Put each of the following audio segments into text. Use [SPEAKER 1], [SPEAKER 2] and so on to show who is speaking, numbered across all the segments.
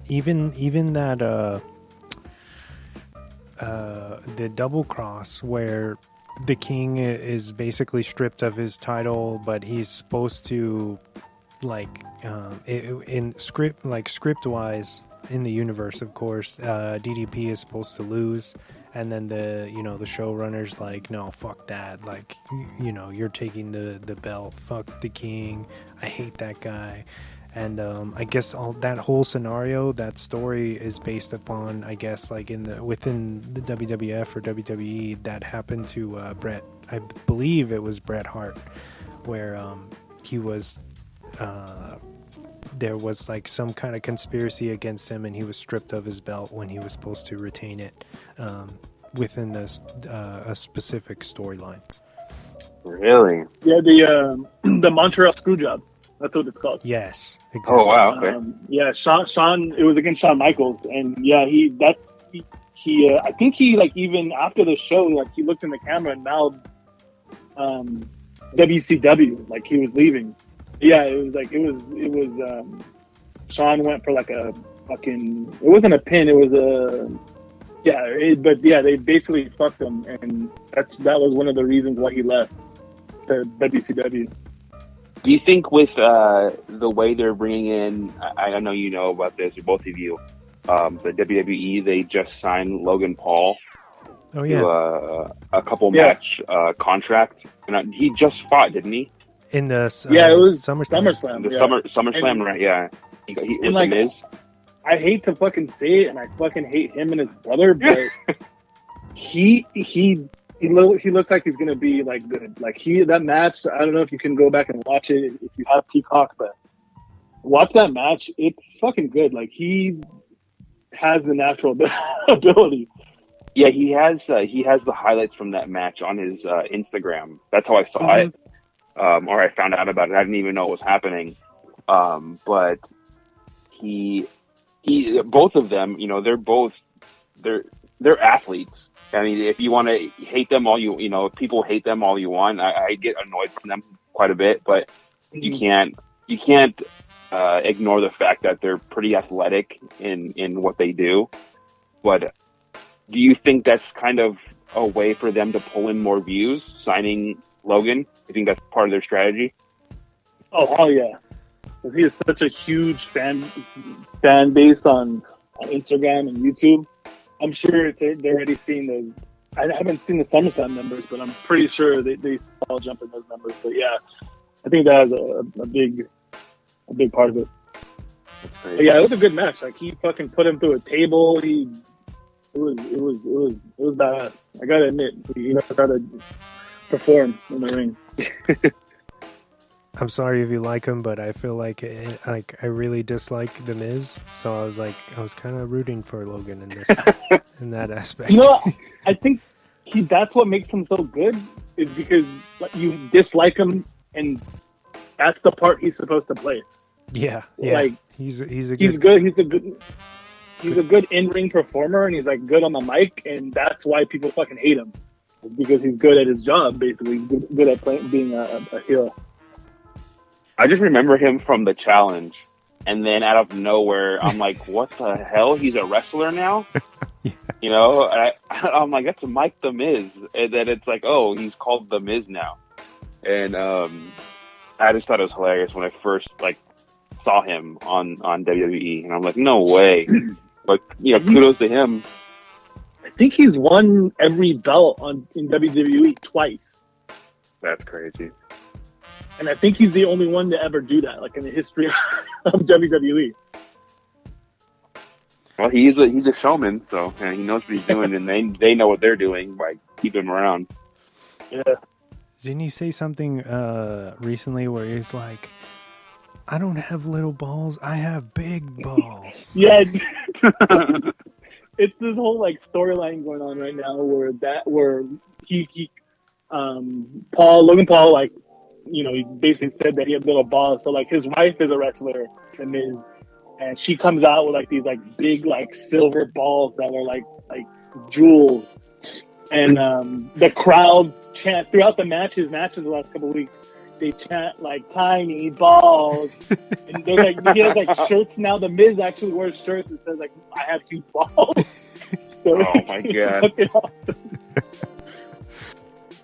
[SPEAKER 1] even that the double cross where the king is basically stripped of his title, but he's supposed to in script wise in the universe, of course, DDP is supposed to lose, and then the showrunners like, no, fuck that, like, you're taking the belt, fuck the king, I hate that guy. And I guess that whole scenario, that story is based upon, I guess, like within the WWF or WWE, that happened to Bret. I believe it was Bret Hart, where he was there was like some kind of conspiracy against him, and he was stripped of his belt when he was supposed to retain it within a specific storyline.
[SPEAKER 2] Really?
[SPEAKER 3] Yeah, the Montreal Screwjob. That's what it's called.
[SPEAKER 1] Yes. Exactly.
[SPEAKER 2] Oh wow. Okay.
[SPEAKER 3] Yeah, Shawn. It was against Shawn Michaels, and yeah, he. I think he, like, even after the show, like, he looked in the camera and mouthed WCW, like he was leaving. Yeah, it was. Shawn went for like a fucking. It wasn't a pin. It was a. Yeah, but yeah, they basically fucked him, and that was one of the reasons why he left to WCW.
[SPEAKER 2] Do you think with the way they're bringing in, I know you know about this, or both of you, the WWE, they just signed Logan Paul to a couple match contract, and he just fought, didn't he?
[SPEAKER 1] In the
[SPEAKER 3] it was
[SPEAKER 1] SummerSlam.
[SPEAKER 2] The SummerSlam, right? Yeah, he with
[SPEAKER 3] like,
[SPEAKER 2] the Miz.
[SPEAKER 3] I hate to fucking say it, and I fucking hate him and his brother, but he looks like he's gonna be like good. Like that match, I don't know if you can go back and watch it if you have Peacock, but watch that match. It's fucking good. Like, he has the natural ability.
[SPEAKER 2] Yeah, he has the highlights from that match on his Instagram. That's how I saw it, or I found out about it. I didn't even know it was happening. But he both of them, they're athletes. I mean, if you want to hate them people hate them all you want. I get annoyed from them quite a bit, but you can't ignore the fact that they're pretty athletic in what they do. But do you think that's kind of a way for them to pull in more views, signing Logan? You think that's part of their strategy?
[SPEAKER 3] Oh, hell yeah. Because he has such a huge fan base on Instagram and YouTube. I'm sure they're already seeing those. I haven't seen the SummerSlam numbers, but I'm pretty sure they saw jump in those numbers. But yeah, I think that was a big part of it. But yeah, it was a good match. Like, he fucking put him through a table. It was badass. I gotta admit, he knows how to perform in the ring.
[SPEAKER 1] I'm sorry if you like him, but I feel like I really dislike The Miz, so I was kind of rooting for Logan in this in that aspect.
[SPEAKER 3] I think that's what makes him so good, is because you dislike him, and that's the part he's supposed to play.
[SPEAKER 1] Yeah.
[SPEAKER 3] Like,
[SPEAKER 1] he's good.
[SPEAKER 3] He's a good in-ring performer, and he's like good on the mic, and that's why people fucking hate him. It's because he's good at his job, basically. Good at being a heel.
[SPEAKER 2] I just remember him from the challenge, and then out of nowhere, I'm like, "What the hell? He's a wrestler now?" Yeah. I'm like, "That's Mike the Miz," and then it's like, "Oh, he's called the Miz now." And I just thought it was hilarious when I first saw him on WWE, and I'm like, "No way!" But kudos to him.
[SPEAKER 3] I think he's won every belt in WWE twice.
[SPEAKER 2] That's crazy.
[SPEAKER 3] And I think he's the only one to ever do that, like, in the history of WWE.
[SPEAKER 2] Well, he's a showman, so he knows what he's doing, and they know what they're doing by keeping him around.
[SPEAKER 3] Yeah.
[SPEAKER 1] Didn't he say something recently where he's like, "I don't have little balls, I have big balls"?
[SPEAKER 3] Yeah. It's this whole storyline going on right now where Logan Paul, he basically said that he had little balls. So his wife is a wrestler, The Miz, and she comes out with these big silver balls that are like jewels. And the crowd chant throughout the matches the last couple of weeks. they chant like tiny balls, and they're like he has like shirts now. The Miz actually wears shirts that says like I have huge balls. So
[SPEAKER 2] Oh my god!
[SPEAKER 3] fucking awesome.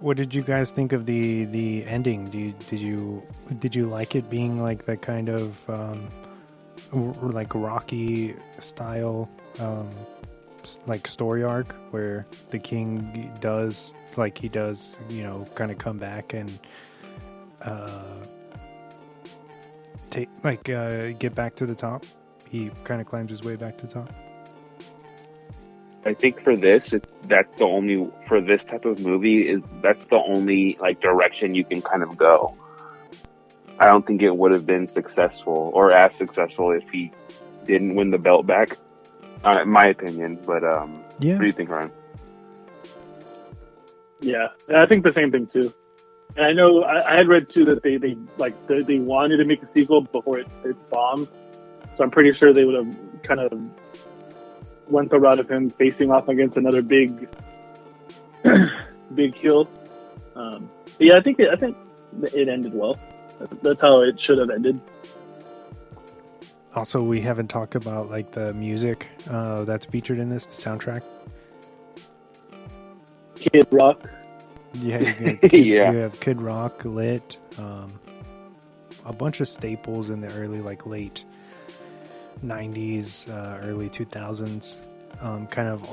[SPEAKER 1] What did you guys think of the ending? Did you like it being like that kind of like Rocky style like story arc where the king does kind of come back and get back to the top? He kind of climbs his way back to the top.
[SPEAKER 2] I think for this, that's the only for this type of movie that's the only like direction you can kind of go. I don't think it would have been successful or as successful if he didn't win the belt back. In my opinion, but
[SPEAKER 1] yeah.
[SPEAKER 2] What do you think, Ryan?
[SPEAKER 3] Yeah, I think the same thing too. And I know I had read too that they wanted to make a sequel before it bombed. So I'm pretty sure they would have kind of went the route of him facing off against another big heel. Yeah, I think it ended well. That's how it should have ended.
[SPEAKER 1] Also, we haven't talked about like the music that's featured in this, the soundtrack.
[SPEAKER 3] Kid Rock.
[SPEAKER 1] Yeah, you have Kid Rock, Lit, a bunch of staples in the early, like late 90s, early 2000s, kind of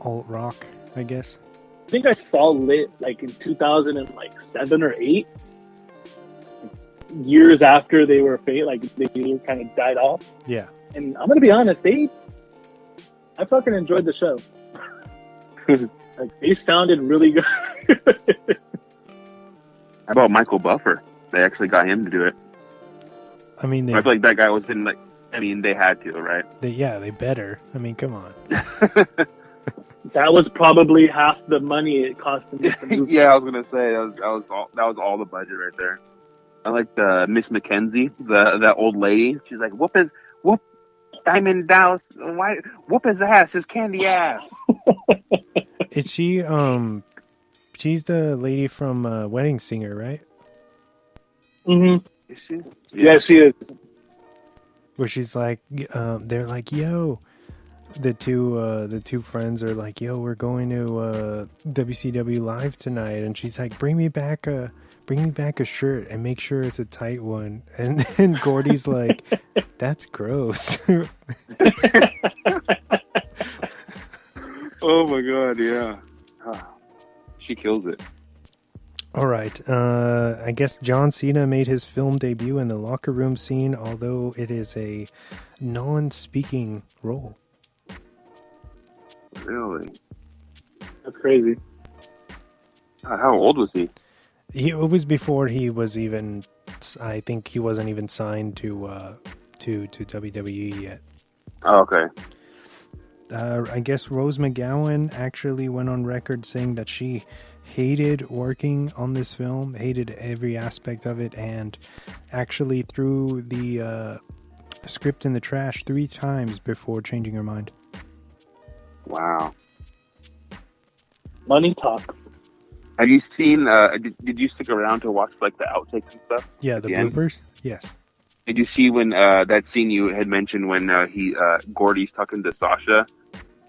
[SPEAKER 1] alt rock, I guess.
[SPEAKER 3] I think I saw Lit like in 2007 or 8. Years after they were like they kind of died off.
[SPEAKER 1] Yeah.
[SPEAKER 3] And I'm gonna be honest, I fucking enjoyed the show. Like they sounded really good.
[SPEAKER 2] How about Michael Buffer? They actually got him to do it.
[SPEAKER 1] I mean,
[SPEAKER 2] I feel like that guy was in like. I mean, they had to, right?
[SPEAKER 1] They better. I mean, come on.
[SPEAKER 3] That was probably half the money it cost them.
[SPEAKER 2] Yeah, I was gonna say that was all the budget right there. I like the Miss Mackenzie, that old lady. She's like, whoop Diamond Dallas, why whoop his ass, his candy ass.
[SPEAKER 1] Is she she's the lady from Wedding Singer, right?
[SPEAKER 3] Mm-hmm.
[SPEAKER 2] Is she?
[SPEAKER 3] Yeah, she is.
[SPEAKER 1] Where she's like, they're like, yo, the two friends are like, yo, we're going to WCW Live tonight, and she's like, bring me back a shirt and make sure it's a tight one. And Gordy's like, that's gross.
[SPEAKER 2] Oh my god, yeah. She kills it.
[SPEAKER 1] All right. I guess John Cena made his film debut in the locker room scene, although it is a non-speaking role.
[SPEAKER 2] Really?
[SPEAKER 3] That's crazy.
[SPEAKER 2] How old was he?
[SPEAKER 1] It was before he was even. I think he wasn't even signed to WWE yet.
[SPEAKER 2] Oh, okay.
[SPEAKER 1] I guess Rose McGowan actually went on record saying that she hated working on this film, hated every aspect of it, and actually threw the script in the trash 3 times before changing her mind.
[SPEAKER 2] Wow.
[SPEAKER 3] Money talks.
[SPEAKER 2] Have you seen, did you stick around to watch like the outtakes and stuff?
[SPEAKER 1] Yeah, the bloopers? Yes.
[SPEAKER 2] Did you see when that scene you had mentioned when Gordy's talking to Sasha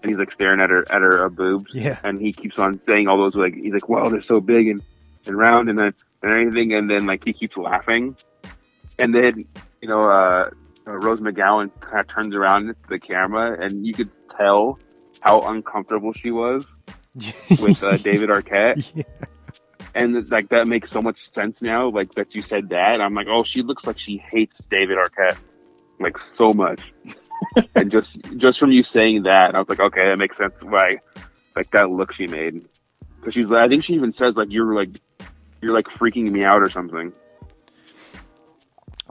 [SPEAKER 2] and he's like staring at her boobs?
[SPEAKER 1] Yeah.
[SPEAKER 2] And he keeps on saying all those like, he's like, wow, they're so big and round and everything, and then like he keeps laughing. And then, Rose McGowan kind of turns around to the camera and you could tell how uncomfortable she was with David Arquette. Yeah. And like that makes so much sense now, like that you said that. I'm like, oh, she looks like she hates David Arquette like so much. And just from you saying that, I was like, okay, that makes sense why like that look she made. Because I think she even says like you're freaking me out or something.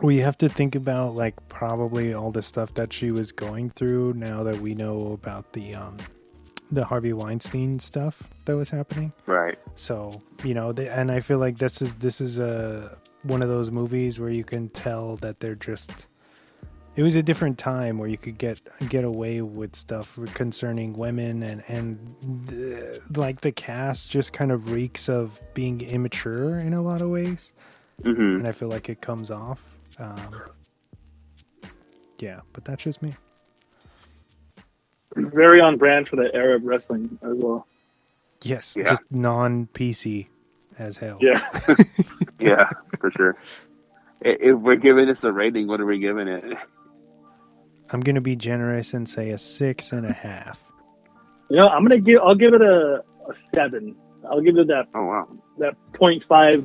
[SPEAKER 1] We have to think about like probably all the stuff that she was going through now that we know about the Harvey Weinstein stuff that was happening.
[SPEAKER 2] Right.
[SPEAKER 1] So, and I feel like this is one of those movies where you can tell that they're just, it was a different time where you could get away with stuff concerning women and like the cast just kind of reeks of being immature in a lot of ways.
[SPEAKER 2] Mm-hmm.
[SPEAKER 1] and I feel like it comes off. Yeah, but that's just me.
[SPEAKER 3] Very on brand for the era of wrestling as well.
[SPEAKER 1] Yes,
[SPEAKER 2] Yeah.
[SPEAKER 1] just non-PC as hell.
[SPEAKER 3] Yeah.
[SPEAKER 2] Yeah, for sure. If we're giving this a rating, what are we giving it?
[SPEAKER 1] I'm gonna be generous and say a 6.5.
[SPEAKER 3] I'll give it a 7. I'll give it that
[SPEAKER 2] Oh wow!
[SPEAKER 3] 0.5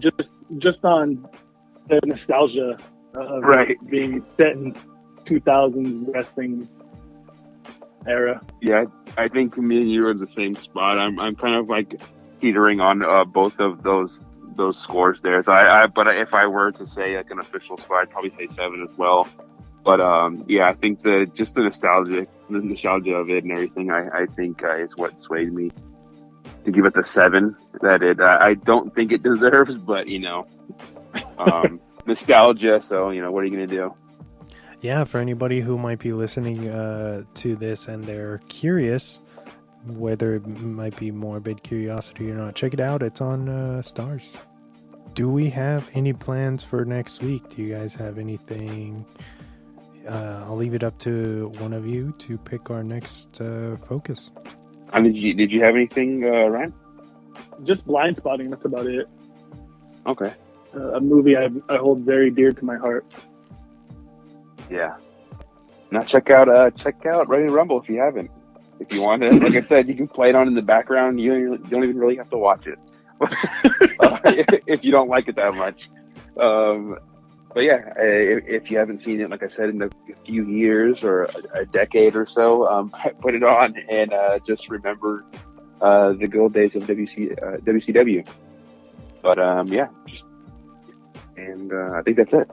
[SPEAKER 3] just on the nostalgia of
[SPEAKER 2] Right.
[SPEAKER 3] being set in 2000s wrestling era.
[SPEAKER 2] Yeah, I think me and you are in the same spot. I'm kind of like teetering on both of those scores there. So but if I were to say like an official score, I'd probably say 7 as well. But yeah, I think the nostalgia of it and everything, I think is what swayed me to give it the 7 that I don't think it deserves. But nostalgia. So what are you gonna do?
[SPEAKER 1] Yeah, for anybody who might be listening to this and they're curious, whether it might be morbid curiosity or not, check it out. It's on Stars. Do we have any plans for next week? Do you guys have anything? I'll leave it up to one of you to pick our next focus.
[SPEAKER 2] Did you have anything, Ryan?
[SPEAKER 3] Just Blind Spotting. That's about it.
[SPEAKER 2] Okay.
[SPEAKER 3] A movie I hold very dear to my heart.
[SPEAKER 2] Yeah. Now check out Ready to Rumble if you haven't. If you want to, like I said, you can play it on in the background. You don't even really have to watch it if you don't like it that much. But yeah, if you haven't seen it, like I said, in a few years or a decade or so, put it on and just remember the good old days of WCW. But yeah, I think that's it.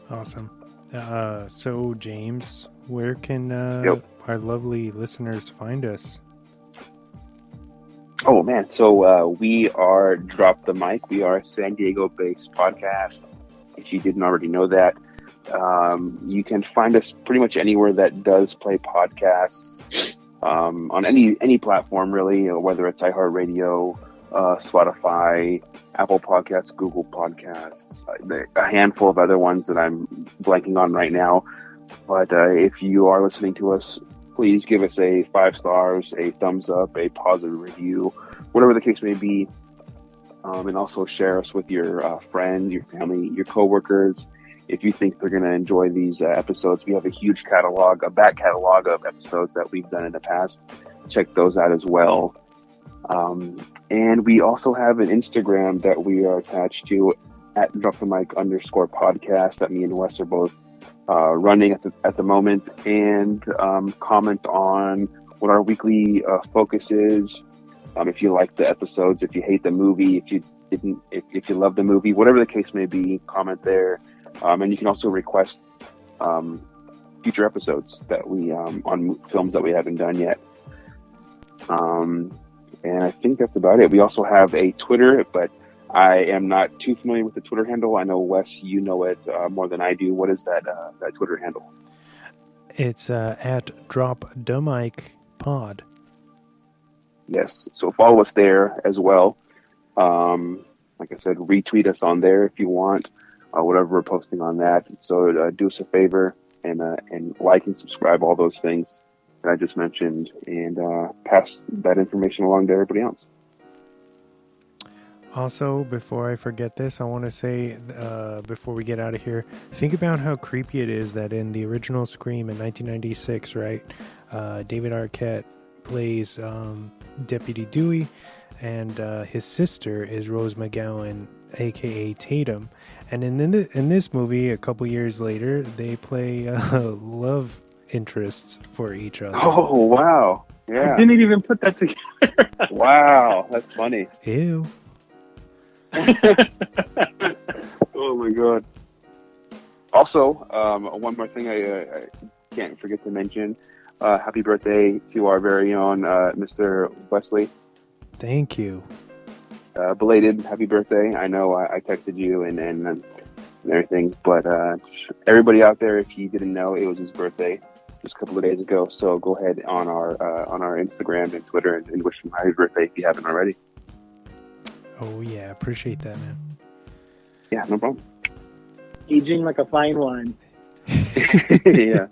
[SPEAKER 1] Awesome. So, James, where can our lovely listeners find us?
[SPEAKER 2] Oh man, so we are Drop the Mic. We are a San Diego-based podcast. If you didn't already know that, you can find us pretty much anywhere that does play podcasts, on any platform really, whether it's iHeartRadio, Spotify, Apple Podcasts, Google Podcasts, a handful of other ones that I'm blanking on right now. But if you are listening to us, please give us a 5 stars, a thumbs up, a positive review, whatever the case may be. And also share us with your friends, your family, your coworkers. If you think they're going to enjoy these episodes, we have a huge catalog, a back catalog of episodes that we've done in the past. Check those out as well. And we also have an Instagram that we are attached to at @dropthemic_podcast that me and Wes are both running at the moment, and comment on what our weekly focus is. If you like the episodes, if you hate the movie, if you love the movie, whatever the case may be, comment there. And you can also request future episodes that we on films that we haven't done yet. And I think that's about it. We also have a Twitter, but I am not too familiar with the Twitter handle. I know, Wes, you know it more than I do. What is that Twitter handle?
[SPEAKER 1] It's at @DropTheMicPod.
[SPEAKER 2] Yes. So follow us there as well. Like I said, retweet us on there if you want, whatever we're posting on that. So do us a favor and like and subscribe, all those things that I just mentioned, and pass that information along to everybody else.
[SPEAKER 1] Also, before I forget this, I want to say, before we get out of here, think about how creepy it is that in the original Scream in 1996, right, David Arquette plays Deputy Dewey, and his sister is Rose McGowan, a.k.a. Tatum. And in this movie, a couple years later, they play love interests for each other.
[SPEAKER 2] Oh, wow. Yeah.
[SPEAKER 3] I didn't even put that together.
[SPEAKER 2] Wow, that's funny.
[SPEAKER 1] Ew.
[SPEAKER 2] Oh my god. Also, one more thing I can't forget to mention. Happy birthday to our very own Mr. Wesley.
[SPEAKER 1] Thank you.
[SPEAKER 2] Belated happy birthday. I know I texted you and everything, but everybody out there, if you didn't know, it was his birthday just a couple of days ago. So go ahead on our Instagram and Twitter and wish him happy birthday if you haven't already.
[SPEAKER 1] Oh yeah, appreciate that, man.
[SPEAKER 2] Yeah, no problem.
[SPEAKER 3] Aging like a fine wine.
[SPEAKER 2] Yeah.